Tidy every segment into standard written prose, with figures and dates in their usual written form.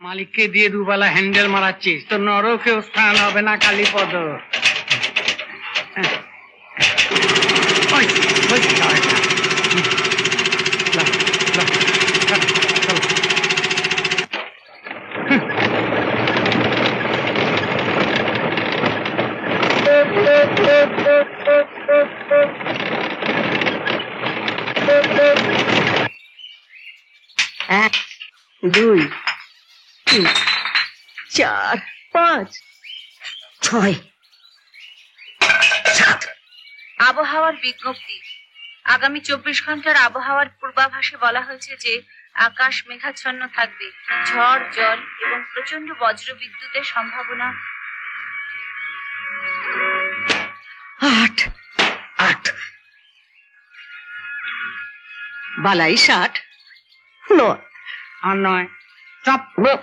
মালিককে দিয়ে দুবেলা হ্যান্ডেল মারাচ্ছিস, তো নরকেও স্থান হবে না কালীপদ। এক, দুই, তিন, চার, পাঁচ, ছয়, সাত। আবহাওয়ার বিজ্ঞপ্তি। আগামী 24 ঘন্টার আবহাওয়ার পূর্বাভাসে বলা হয়েছে যে আকাশ মেঘাচ্ছন্ন থাকবে, ঝড়, জল এবং প্রচন্ড বজ্র বিদ্যুতের সম্ভাবনা। 8, 8, বালাই 60, 9 আর নয়, চপ। 1,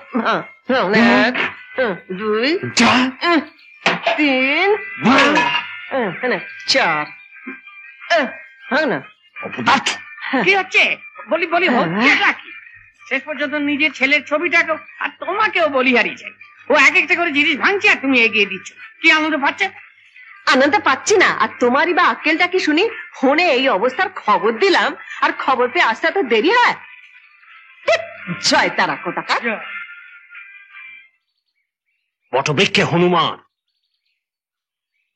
2, 3, 4। কি হচ্ছে বলি বলি হচ্ছে কি? শেষ পর্যন্ত নিজের ছেলের ছবিটাকেও আর তোমাকেও বলি হারিয়েছে। ও এক একটা করে জিনিস ভাঙছে আর তুমি এগিয়ে দিচ্ছ। কি আনন্দ পাচ্ছে? আনন্দ পাচ্ছি না, আর তোমারই বা আক্কেলটা কি শুনি? ফোনে এই অবস্থার খবর দিলাম, আর খবর পেয়ে আসতে তো দেরি হয়। জয় তারা কোথাকার। বটবৃক্ষে হনুমান।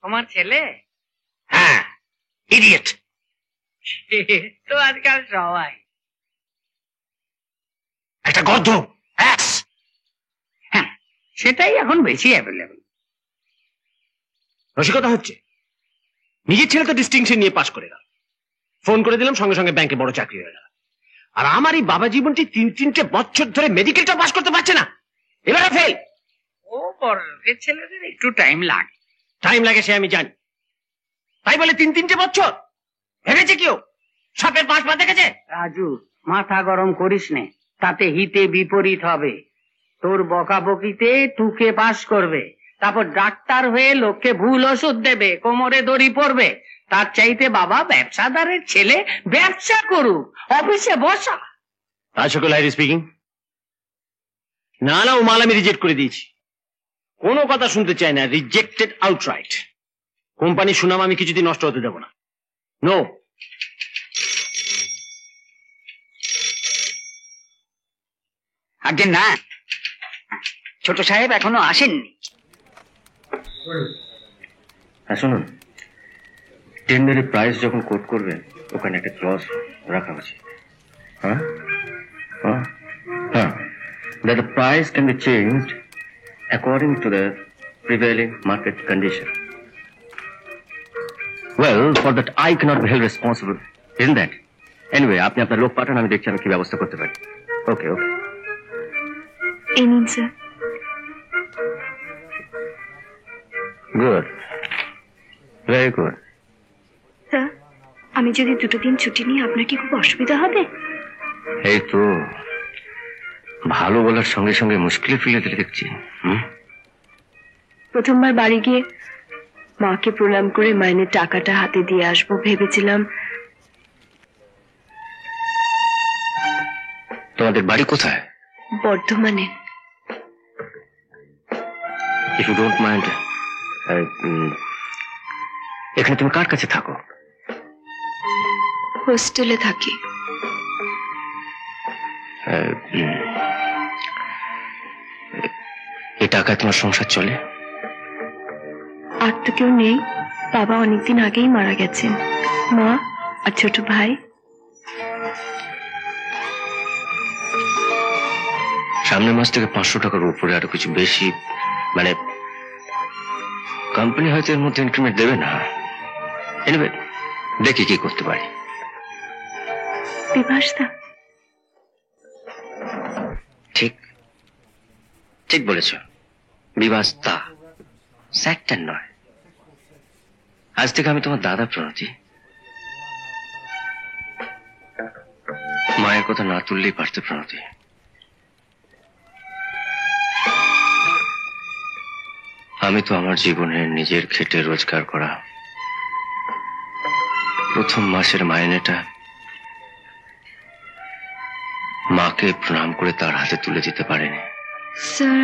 তোমার ছেলে? হ্যাঁ, ইডিয়েট। তো আজকাল সবাই একটা গর্ধ। হ্যাঁ, সেটাই এখন বেশি অ্যাভেলেবল। রসিকতা হচ্ছে, নিজের ছেলে তো ডিস্টিংশন নিয়ে পাশ করে গেল, ফোন করে দিলাম, সঙ্গে সঙ্গে ব্যাংকে বড় চাকরি হয়ে গেল। আর আমার এই বাবা জীবনটি 3-3টে বছর ধরে মেডিকেলটা পাশ করতে পারছে না, এবারে ফেল। ও বড় লোকের ছেলেদের একটু টাইম লাগে। টাইম লাগে সে আমি জানি, তাই বলে 3-3টে বছর ভেবেছে কেউ? সাপের পাঁচ পা দেখেছে? রাজু, মাথা গরম করিস নে, তাতে হিতে বিপরীত হবে। তোর বকাবকিতে টুকে পাস করবে, তারপর ডাক্তার হয়ে লোককে ভুল ওষুধ দেবে, কোমরে দড়ি পড়বে। তার চাইতে বাবা ব্যবসাদারের ছেলে ব্যবসা করুক, অফিসে বসা। রাজশোকল হাইরি স্পিকিং। না না, ও মাল আমি রিজেক্ট করে দিয়েছি, কোনো কথা শুনতে চাই না, রিজেক্টেড আউটরাইট। কোম্পানির সুনাম আমি কিছুদিন নষ্ট হতে দেব না। নো। আগে না, ছোট সাহেব এখনো আসেননি। হ্যাঁ শুনুন, টেন্ডারের প্রাইস যখন কোট করবেন ওখানে একটা ক্লজ রাখা উচিত। হ্যাঁ হ্যাঁ হ্যাঁ, that the price can be changed according to the prevailing market condition. Well, for that I cannot be held responsible, isn't that? Anyway, আপনি আপনার লোক পাঠান, আমি দেখছি আমি কি ব্যবস্থা করতে পারি। ওকে ওকে। এই নিন sir. Good, very good. Sir, আমি যদি 2 দিন ছুটি নিই আপনার কি খুব অসুবিধা হবে? এই তো ভালো বলার সঙ্গে সঙ্গে মুশকিলে ফেলে দিলে দেখছি। প্রথমবার বাড়ি গিয়ে মাকে প্রণাম করে মাইনের টাকাটা হাতে দিয়ে আসবো ভেবেছিলাম। তোমাদের বাড়ি কোথায়? বর্ধমানে। ইফ ইউ ডোন্ট মাইন্ড, এখানে তুমি কার কাছে থাকো? হোস্টেলে থাকি। এই টাকায় তোমার সংসার চলে? আর তো কেউ নেই, বাবা অনেকদিন আগেই মারা গেছেন, মা আর ছোট ভাই। সামনের মাস থেকে 500 টাকার উপরে আরো কিছু বেশি, মানে কোম্পানি হয়তো এর মধ্যে ইনক্রিমেন্ট দেবে না। এনিওয়ে, দেখি কি করতে পারি। বিভাসদা, ঠিক ঠিক বলেছ, বিভাসদা, স্যাক্টার নয়। আজ থেকে আমি তোমার দাদা প্রণতি। মায়ের কথা না তুললেই পারতে প্রণতি। আমি তো আমার জীবনের নিজের খেটে রোজগার করা প্রথম মাসের মাইনেটা মাকে প্রণাম করে তার হাতে তুলে দিতে পারেনি। স্যার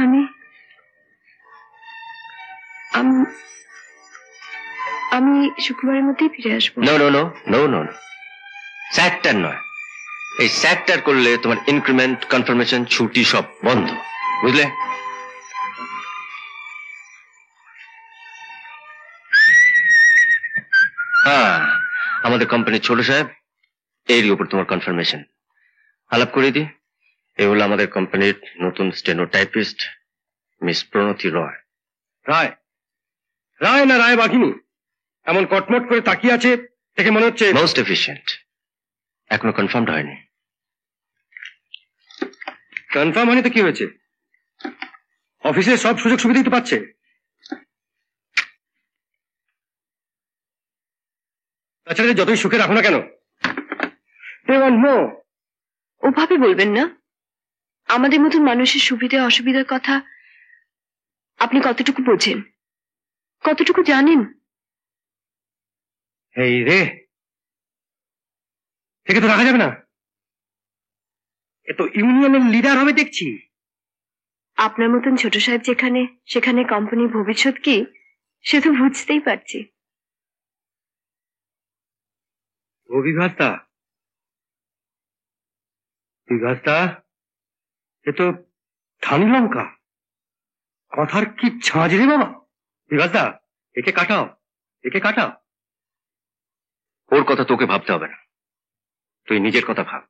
আমি শুক্রবারের মধ্যেই ফিরে আসবো। No no no no no স্যাকটার নয়, এই স্যাকটার করলে তোমার ইনক্রিমেন্ট, কনফার্মেশন, ছুটি সব বন্ধ, বুঝলে? হ্যাঁ, আমাদের কোম্পানির ছোট সাহেব, এরই উপর তোমার কনফার্মেশন। আলাপ করে দিই, এ হলো আমাদের কোম্পানির নতুন স্টেনোটাইপিস্ট মিস প্রণতি রয়। রায়? রায় না রায় বাঘিনী? এমন কটমট করে তাকিয়ে আছে দেখে মনে হচ্ছে মোস্ট এফিশিয়েন্ট। এখনো কনফার্মড হয়নি। কনফার্ম হয়নি তো কি হয়েছে? অফিসের সব সুযোগ সুবিধাই তো পাচ্ছে। তাছাড়া যতই সুখে রাখো না কেন, ওভাবে বলবেন না। আমাদের মতন মানুষের সুবিধা অসুবিধার কথা আপনি কতটুকু বোঝেন, কতটুকু জানেন? এই রে, একে তো রাখা যাবে না। এ তো ইউনিয়নের লিডার হবে দেখছি। আপনার মতন ছোট সাহেব যেখানে, সেখানে কোম্পানির ভবিষ্যৎ কি সে তো বুঝতেই পারছি। ও বিভাসদা, বিভাসদা, এ তো ধানি লঙ্কা। কথার কি ঝাঁঝ রে বাবা। বিভাসদা, একে কাটাও, একে কাটাও। ওর কথা তোকে ভাবতে হবে না, তুই নিজের কথা ভাব।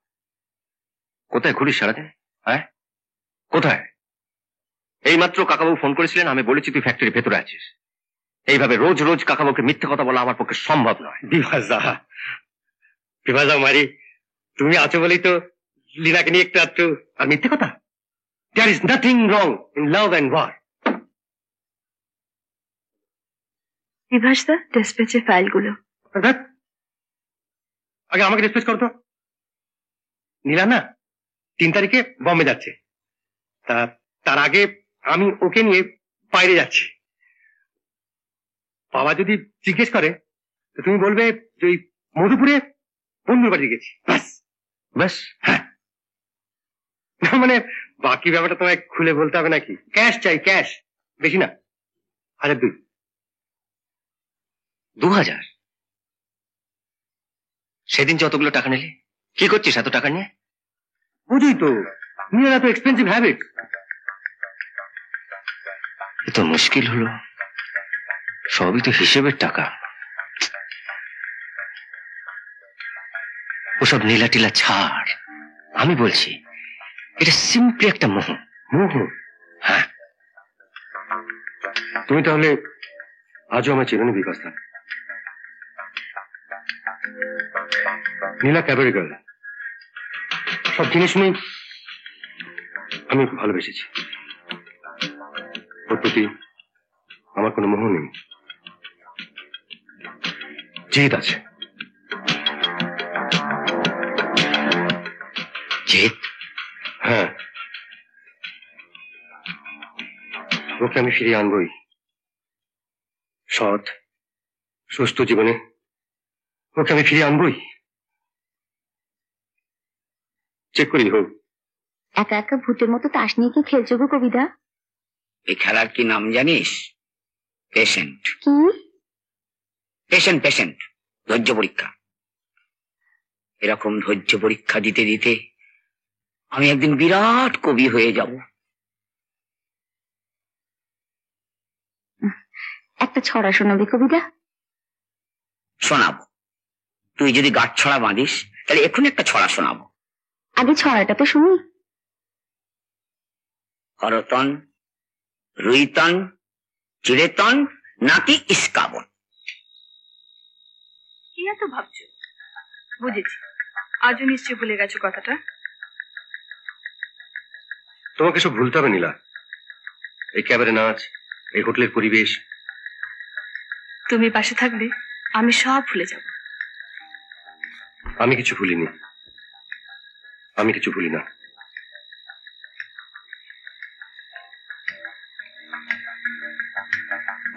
কোথায় ঘুরিস সারাদিন? হ্যাঁ, কোথায়? এইমাত্র কাকাবাবু ফোন করেছিলেন, আমি বলেছি তুই ফ্যাক্টরির ভেতরে আছিস। এইভাবে রোজ রোজ কাকাবাবুকে মিথ্যে কথা বলা আমার পক্ষে সম্ভব নয়। বিভাসদা, বিভাসদা মারি, তুমি আছো বলেই তো লীলাকে নিয়ে একটু আর মিথ্যে কথা। There is nothing wrong in love and war. বিভাসদা, ডিসপ্যাচের ফাইলগুলো। আগে আমাকে ডিসপ্যাচ করতো। নীলা না 3 তারিখে বম্বে যাচ্ছে, তার আগে আমি ওকে নিয়ে বাইরে যাচ্ছি। বাবা যদি জিজ্ঞেস করে তো তুমি বলবে যে ওই মধুপুরে বন্ধুর বাড়ি গেছি, ব্যাস। ব্যাস? হ্যাঁ, মানে বাকি ব্যাপারটা তোমায় খুলে বলতে হবে নাকি? ক্যাশ চাই, ক্যাশ, বেশি না, 1002। 2000? সেদিন যতগুলো টাকা নিলি, কি করছিস এত টাকা নিয়ে? বুঝি তো, নিয়ে এত এক্সপেন্সিভ হ্যাবিট। এ তো মুশকিল হলো, সবই তো হিসেবের টাকা। ওসব নীলা টিলা ছাড়, আমি বলছি এটা সিম্পলি একটা মোহ। মোহ? হ্যাঁ। তুমি তাহলে আজও আমার চেনো বিকাশদা। নীলা ক্যাবারে গার্ল, সব জিনিস নিয়ে আমি ওকে ভালোবেসেছি। ওর প্রতি আমার কোনো মোহ নেই, জেদ আছে। জেদ? হ্যাঁ, ওকে আমি ফিরিয়ে আনবই। সৎ সুস্থ জীবনে ওকে আমি ফিরিয়ে আনবই, চেক করি হোক। একা একা ভূতের মতো তাস নিয়ে কি খেলছো গো কবিতা? এই খেলার কি নাম জানিস? পেশেন্ট। কি? পেশেন্ট, পেশেন্ট, ধৈর্য পরীক্ষা। এরকম ধৈর্য পরীক্ষা দিতে দিতে আমি একদিন বিরাট কবি হয়ে যাব। একটা ছড়া শোনাবি কবিতা? শোনাবো। তুই যদি গাছ ছড়া বাঁধিস তাহলে এখন একটা ছড়া শোনাবো। আগে ছড়াটা তো শুনি। হরতন, রুইতন, চিড়েতন নাকি ইস্কাবন। কি এত ভাবছো? বুঝেছি, আজও নিশ্চয় ভুলে গেছো কথাটা। তোমাকে সব ভুলতে হবে নীলা, এই ক্যাবারে নাচ, এই হোটেলের পরিবেশ। তুমি পাশে থাকলে আমি সব ভুলে যাব। আমি কিছু ভুলিনি, আমি কিছু ভুলি না।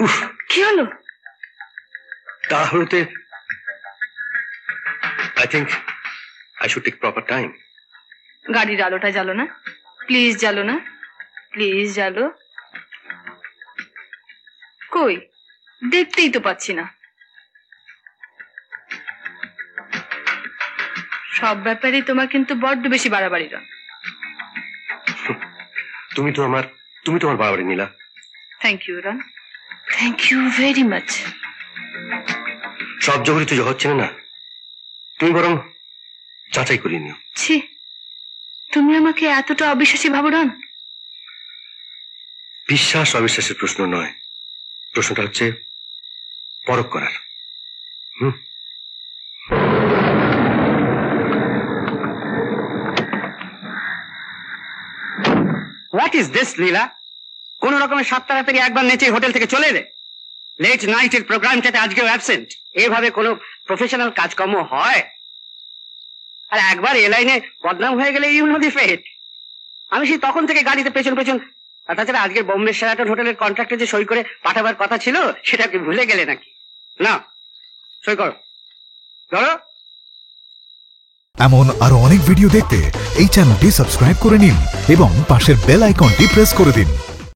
উফ, কি হলো? তাহলে I think I should take proper time. গাড়ির আলোটা জ্বালো না, প্লিজ জ্বালো না। প্লিজ জালো। কই, দেখতেই তো পাচ্ছি না। সব ব্যাপারে তোমার কিন্তু বড্ড বেশি বাড়াবাড়ি রন। তুমি তো আমার বাড়াবাড়ি নিলা। Thank you Ron, thank you very much. সব জগৎই তো হচ্ছে না, তুমি বরং যাচাই করিয়ে নিও। ছি, তুমি আমাকে এতটা অবিশ্বাসী ভাবো রন? বিশ্বাস অবিশ্বাসের প্রশ্ন নয়, প্রশ্নটা হচ্ছে পরখ করার। হোয়াট ইজ দিস লীলা? কোন রকমের 7 তাড়াতাড়ি একবার নেচে হোটেল থেকে চলে এলে। লেট নাইটের প্রোগ্রামটাতে আজকেও অ্যাবসেন্ট। এভাবে কোনো প্রফেশনাল কাজকর্ম হয়? আর একবার এ লাইনে বদনাম হয়ে গেলে ইউ নো দি ফেট। আমি সেই তখন থেকে গাড়িতে পেছন পেছন। আর তাছাড়া আজকের বোম্বে শেরাটন হোটেলের কন্ট্রাক্টে যে সই করে পাঠাবার কথা ছিল, সেটা কি ভুলে গেলে নাকি? না, সই করো ধরো। এমন আরো অনেক ভিডিও দেখতে এই চ্যানেলটি সাবস্ক্রাইব করে নিন এবং পাশের বেল আইকনটি প্রেস করে দিন।